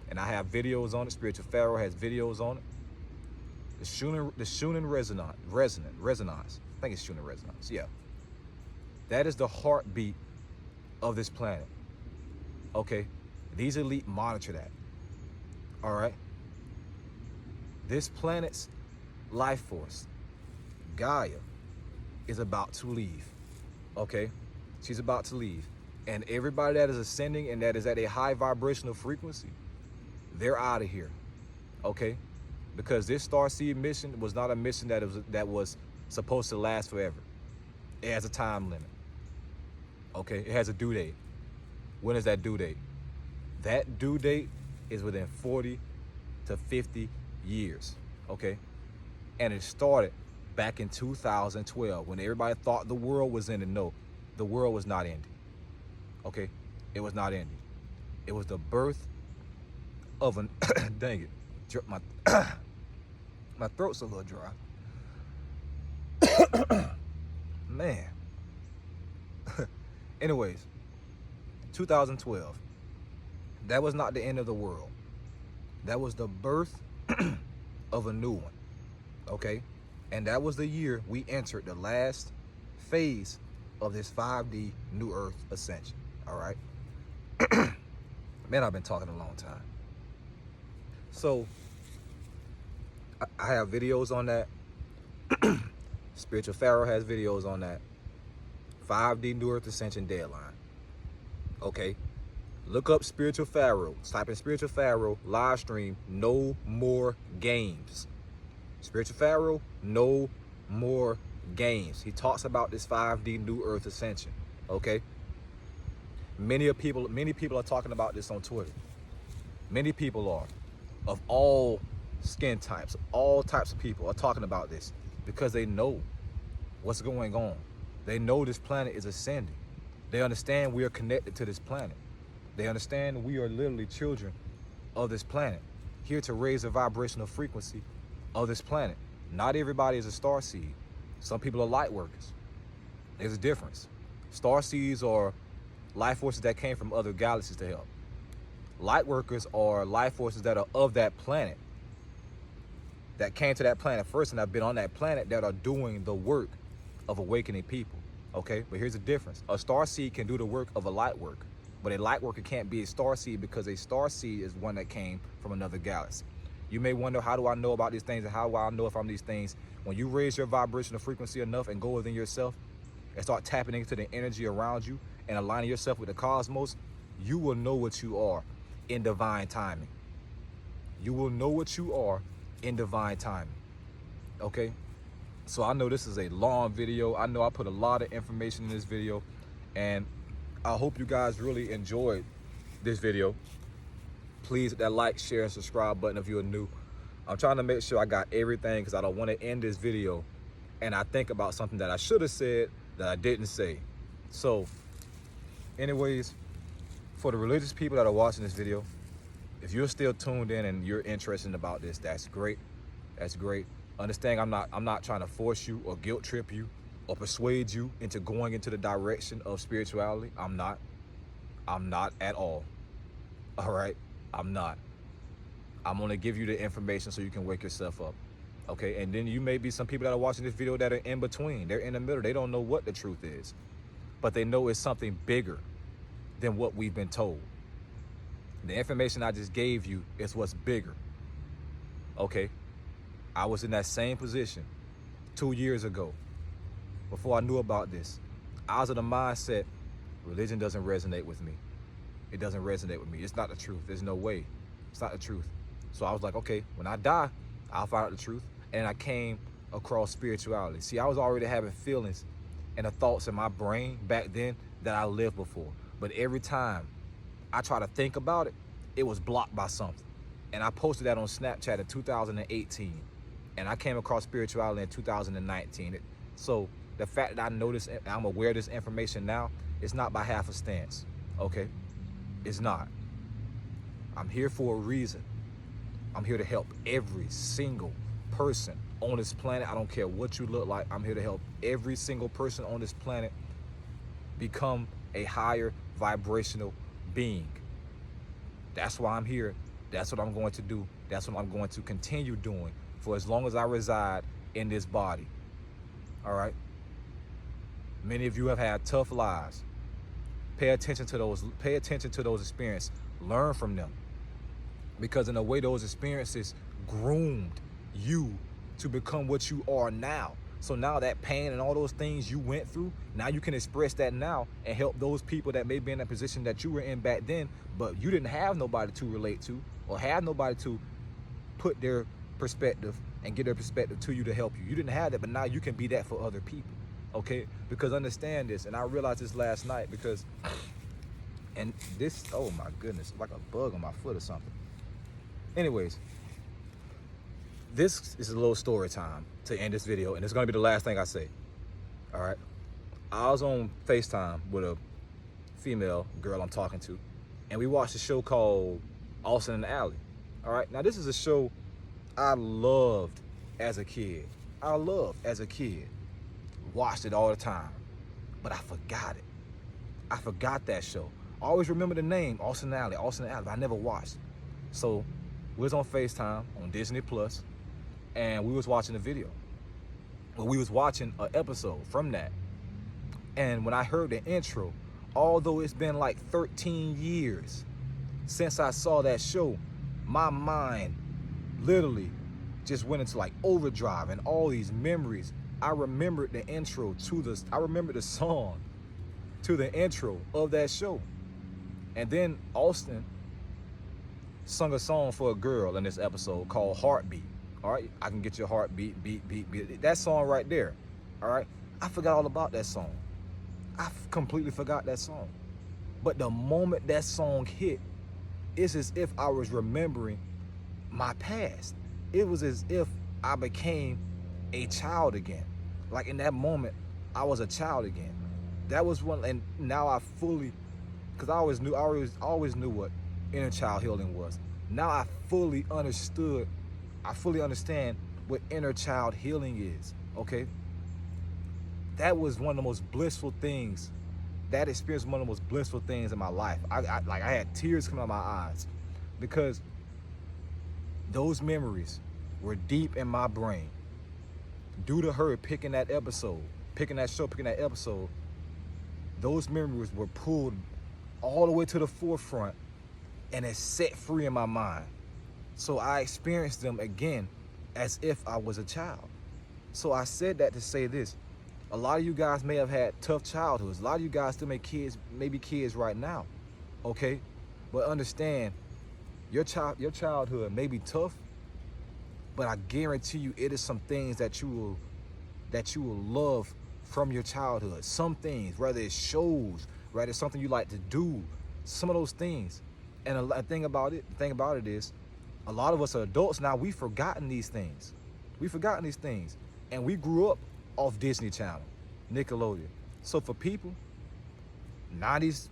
And I have videos on it. Spiritual Pharaoh has videos on it. The Schumann resonance. I think it's Schumann resonance, yeah. That is the heartbeat of this planet, okay? These elite monitor that, all right? This planet's life force, Gaia, is about to leave, okay? She's about to leave. And everybody that is ascending and that is at a high vibrational frequency, they're out of here, okay? Because this Starseed mission was not a mission that was supposed to last forever. It has a time limit, okay? It has a due date. When is that due date? That due date is within 40 to 50 years, okay? And it started back in 2012 when everybody thought the world was ending. No, the world was not ending, okay? It was not ending. It was the birth of an, dang it, my throat's a little dry. Man. Anyways, 2012. That was not the end of the world. That was the birth of a new one, okay? And that was the year we entered the last phase of this 5D New Earth Ascension, all right? Man, I've been talking a long time. So, I have videos on that. Spiritual Pharaoh has videos on that. 5D New Earth Ascension deadline. Okay? Look up Spiritual Pharaoh. Type in Spiritual Pharaoh, live stream, no more games. Spiritual Pharaoh, no more games. He talks about this 5D New Earth Ascension. Okay? Many people are talking about this on Twitter. Many people are, of all skin types, all types of people are talking about this because they know what's going on. They know this planet is ascending. They understand we are connected to this planet. They understand we are literally children of this planet, here to raise the vibrational frequency of this planet. Not everybody is a starseed. Some people are light workers. There's a difference. Starseeds are life forces that came from other galaxies to help. Light workers are life forces that are of that planet, that came to that planet first and have been on that planet, that are doing the work of awakening people. Okay, but here's the difference. A starseed can do the work of a light worker, but a light worker can't be a starseed, because a starseed is one that came from another galaxy. You may wonder, how do I know about these things and how do I know if I'm these things? When you raise your vibrational frequency enough and go within yourself and start tapping into the energy around you and aligning yourself with the cosmos, you will know what you are in divine timing. You will know what you are in divine timing. Okay? So I know this is a long video. I know I put a lot of information in this video, and I hope you guys really enjoyed this video. Please hit that like, share, and subscribe button if you're new. I'm trying to make sure I got everything, because I don't want to end this video and I think about something that I should have said that I didn't say. So anyways, for the religious people that are watching this video, if you're still tuned in and you're interested about this, that's great. That's great. Understand, I'm not trying to force you or guilt trip you or persuade you into going into the direction of spirituality. I'm not at all. All right? I'm not. I'm gonna give you the information so you can wake yourself up. Okay? And then you may be some people that are watching this video that are in between. They're in the middle. They don't know what the truth is, but they know it's something bigger than what we've been told. The information I just gave you is what's bigger. Okay? I was in that same position 2 years ago, before I knew about this. I was in the mindset, religion doesn't resonate with me. It doesn't resonate with me. It's not the truth. There's no way. It's not the truth. So I was like, okay, when I die, I'll find out the truth. And I came across spirituality. See, I was already having feelings and the thoughts in my brain back then that I lived before. But every time I try to think about it, it was blocked by something. And I posted that on Snapchat in 2018. And I came across spirituality in 2019. So the fact that I know this, I'm aware of this information now, it's not by half a stance, okay? It's not. I'm here for a reason. I'm here to help every single person on this planet. I don't care what you look like. I'm here to help every single person on this planet become a higher vibrational being. That's why I'm here. That's what I'm going to do. That's what I'm going to continue doing for as long as I reside in this body. All right? Many of you have had tough lives. Pay attention to those experiences. Learn from them. Because in a way, those experiences groomed you to become what you are now. So now that pain and all those things you went through, now you can express that now and help those people that may be in that position that you were in back then, but you didn't have nobody to relate to or have nobody to put their perspective and get their perspective to you to help you. You didn't have that, but now you can be that for other people, okay? Because understand this, and I realized this last night because, and this, oh my goodness, like a bug on my foot or something. Anyways, this is a little story time to end this video, and it's gonna be the last thing I say. All right, I was on FaceTime with a female girl I'm talking to, and we watched a show called Austin and Alley. All right, now this is a show I loved as a kid. Watched it all the time, but I forgot it. I forgot that show. I always remember the name, Austin and Alley, but I never watched it. So we was on FaceTime on Disney Plus, and we was watching a video. Well, we was watching an episode from that. And when I heard the intro, although it's been like 13 years since I saw that show, my mind literally just went into like overdrive and all these memories. I remembered the intro to I remembered the song to the intro of that show. And then Austin sung a song for a girl in this episode called Heartbeat. All right, I can get your heartbeat, beat, beat, beat. That song right there. All right, I forgot all about that song. I completely forgot that song. But the moment that song hit, it's as if I was remembering my past. It was as if I became a child again. Like in that moment, I was a child again. That was one, and now I fully, because I always knew what inner child healing was. Now I fully understood, I fully understand what inner child healing is, okay? That was one of the most blissful things. That experience was one of the most blissful things in my life. I had tears coming out of my eyes because those memories were deep in my brain. Due to her picking that episode, picking that episode, those memories were pulled all the way to the forefront and it's set free in my mind. So I experienced them again as if I was a child. So I said that to say this. A lot of you guys may have had tough childhoods. A lot of you guys still maybe kids right now, okay? But understand, your childhood may be tough, but I guarantee you it is some things that you will love from your childhood. Some things, whether it's shows, whether it's something you like to do, some of those things. And the thing about it is, a lot of us are adults now. We've forgotten these things. And we grew up off Disney Channel, Nickelodeon. So for people, 90s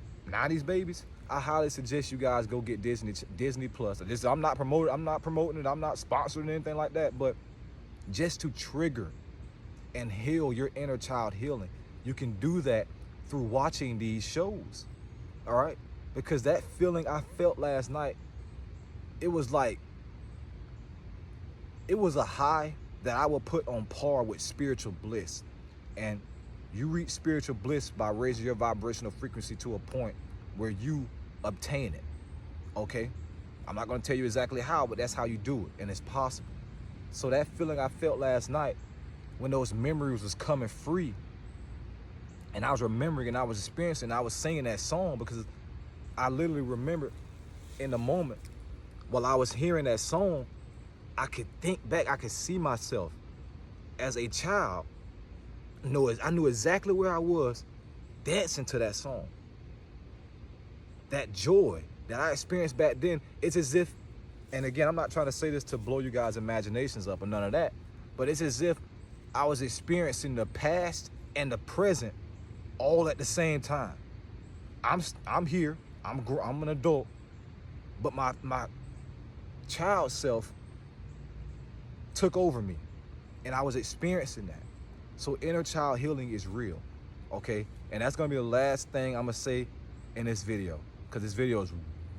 babies, I highly suggest you guys go get Disney Plus. I'm not promoting it, I'm not sponsoring anything like that, but just to trigger and heal your inner child healing, you can do that through watching these shows, all right? Because that feeling I felt last night, it was a high that I will put on par with spiritual bliss. And you reach spiritual bliss by raising your vibrational frequency to a point where you obtain it, okay? I'm not gonna tell you exactly how, but that's how you do it, and it's possible. So that feeling I felt last night when those memories was coming free, and I was remembering and I was experiencing, I was singing that song because I literally remembered in the moment while I was hearing that song, I could think back, I could see myself as a child. I knew exactly where I was dancing to that song. That joy that I experienced back then, it's as if, and again, I'm not trying to say this to blow you guys' imaginations up or none of that, but it's as if I was experiencing the past and the present all at the same time. I'm here, I'm an adult, but my child self took over me, and I was experiencing that. So inner child healing is real, okay? And that's gonna be the last thing I'm gonna say in this video, because this video is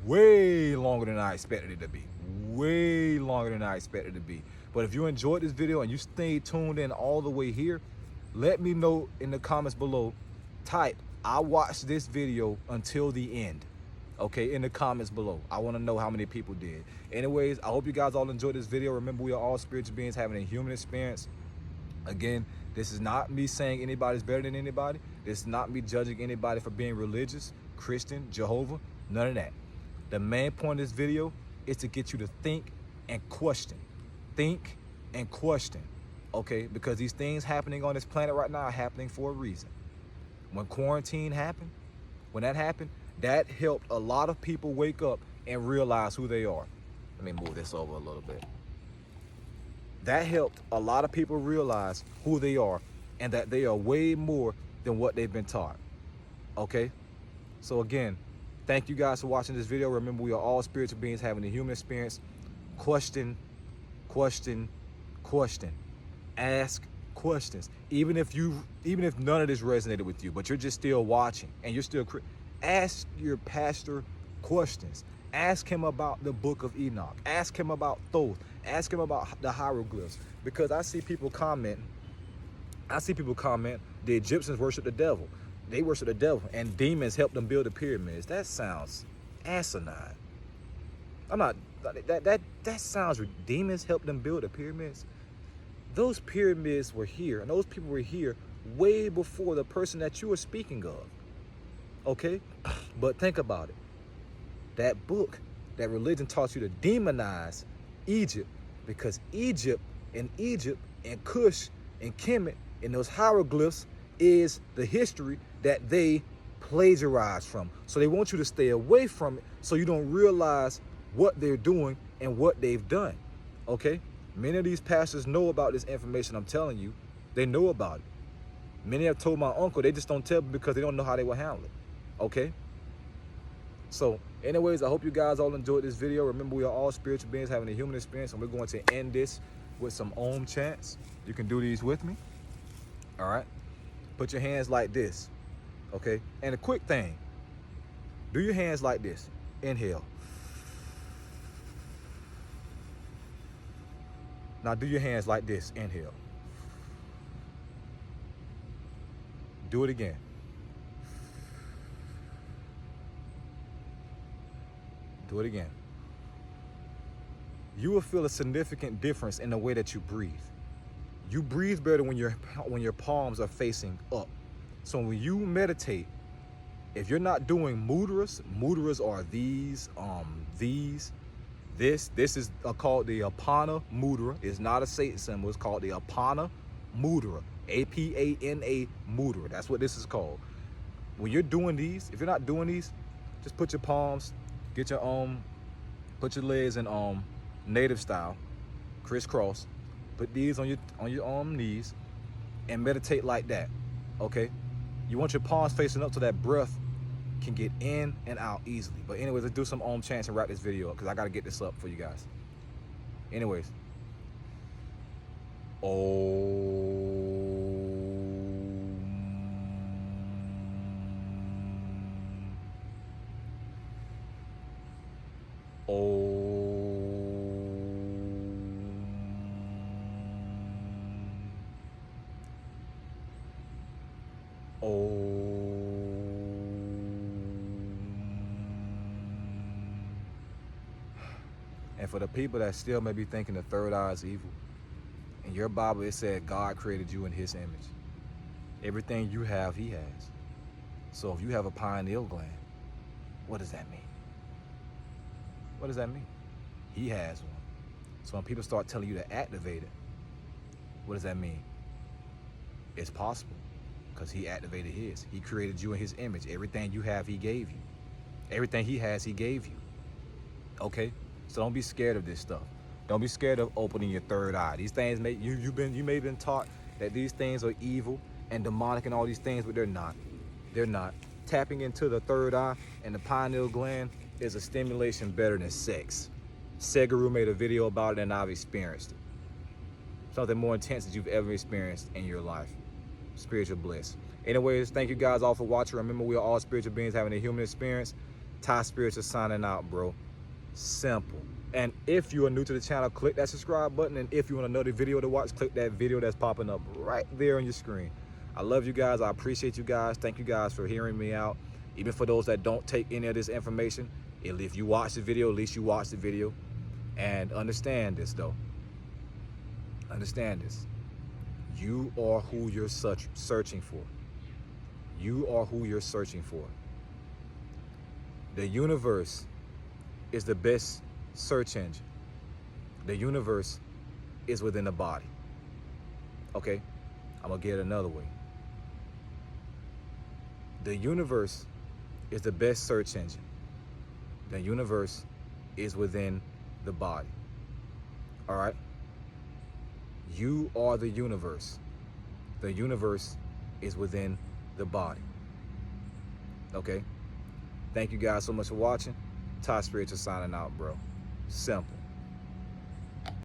way longer than I expected it to be. Way longer than I expected it to be. But if you enjoyed this video and you stayed tuned in all the way here, let me know in the comments below. Type, I watched this video until the end, okay, in the comments below. I want to know how many people did. Anyways, I hope you guys all enjoyed this video. Remember, we are all spiritual beings having a human experience. Again, this is not me saying anybody's better than anybody. This is not me judging anybody for being religious, Christian, Jehovah, none of that. The main point of this video is to get you to think and question. Think and question, okay? Because these things happening on this planet right now are happening for a reason. When quarantine happened, that helped a lot of people wake up and realize who they are. Let me move this over a little bit. That helped a lot of people realize who they are and that they are way more than what they've been taught, okay? So again, thank you guys for watching this video. Remember, we are all spiritual beings having a human experience. Question, question, question. Ask questions. Even if none of this resonated with you, but you're just still watching and you're still, ask your pastor questions. Ask him about the book of Enoch. Ask him about Thoth. Ask him about the hieroglyphs. Because I see people comment, the Egyptians worship the devil. They worship the devil, and demons help them build the pyramids. That sounds asinine. That sounds, demons help them build the pyramids. Those pyramids were here, and those people were here way before the person that you are speaking of, okay? But think about it. that book, that religion taught you to demonize Egypt, because Egypt and Kush and Kemet and those hieroglyphs is the history that they plagiarized from. So they want you to stay away from it so you don't realize what they're doing and what they've done, okay? Many of these pastors know about this information I'm telling you. They know about it. Many have told my uncle, they just don't tell me because they don't know how they will handle it, okay? So anyways, I hope you guys all enjoyed this video. Remember, we are all spiritual beings having a human experience, and we're going to end this with some Om chants. You can do these with me, all right? Put your hands like this, okay? And a quick thing, do your hands like this. Inhale. Now do your hands like this. Inhale. Do it again. Do it again. You will feel a significant difference in the way that you breathe. You breathe better when your palms are facing up. So when you meditate, if you're not doing mudras are these, this is called the Apana mudra. It's not a Satan symbol. It's called the Apana mudra. A-P-A-N-A mudra. That's what this is called. When you're doing these, if you're not doing these, just put your palms, get your put your legs in native style, crisscross. Put these on your knees and meditate like that. Okay? You want your palms facing up so that breath can get in and out easily. But anyways, let's do some Om chants and wrap this video up because I got to get this up for you guys. Anyways. And for the people that still may be thinking the third eye is evil, in your Bible it said God created you in his image. Everything you have, he has. So if you have a pineal gland, what does that mean? What does that mean? He has one. So when people start telling you to activate it, what does that mean? It's possible because he activated his. He created you in his image. Everything you have, he gave you. Everything he has, he gave you. Okay? So don't be scared of this stuff. Don't be scared of opening your third eye. These things you may have been taught that these things are evil and demonic and all these things, but they're not. They're not. Tapping into the third eye and the pineal gland is a stimulation better than sex. Seguru made a video about it and I've experienced it. Something more intense that you've ever experienced in your life. Spiritual bliss. Anyways, thank you guys all for watching. Remember, we are all spiritual beings having a human experience. Ty Spiritual signing out, bro. Simple. And if you are new to the channel, click that subscribe button. And if you want another video to watch, click that video that's popping up right there on your screen. I love you guys. I appreciate you guys. Thank you guys for hearing me out. Even for those that don't take any of this information, if you watch the video, at least you watch the video. And understand this, though. Understand this. You are who you're searching for. You are who you're searching for. The universe is the best search engine. The universe is within the body. Okay? I'm gonna get it another way. The universe is the best search engine. The universe is within the body. All right? You are the universe. The universe is within the body. Okay? Thank you guys so much for watching. Ty Spiritual signing out, bro. Simple.